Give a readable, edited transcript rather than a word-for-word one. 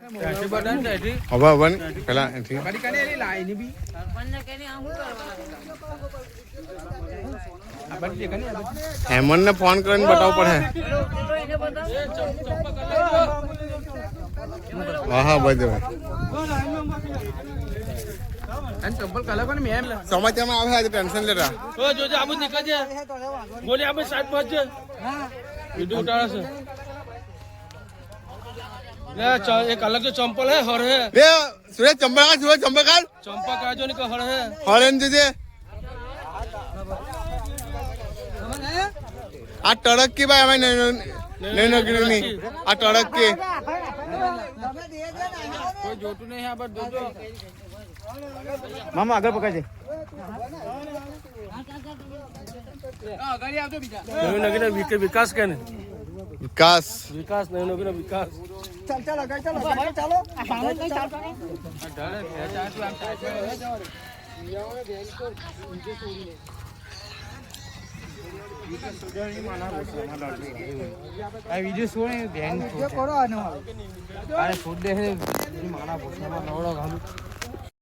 હવે હવે પેલા હેમંત ને ફોન કરીને બતાવવું પડે હા હા બધું ચંપલ કલર પણ મેમ સમાચારમાં આવે આજે ટેન્શન લેતા જોજે આબુ નીકળજે બોલે આપણે સાઈડ પહોંચજે વિડિયો ઉતારે છે एक अलग जो चंपल है हर है ले सूरज चंपल चंपा का जो नहीं हर है हरन दीजिए आ टड़क की भाई हमें नहीं नहीं आ टड़क की कोई जोटू नहीं है पर दो मामा आगे पकड़ जे विकास क्या नहीं विकास विकास नहीं होगा विकास चल चल चलो चलो वीडियो सुने ध्यान करो अरे फूड दे माना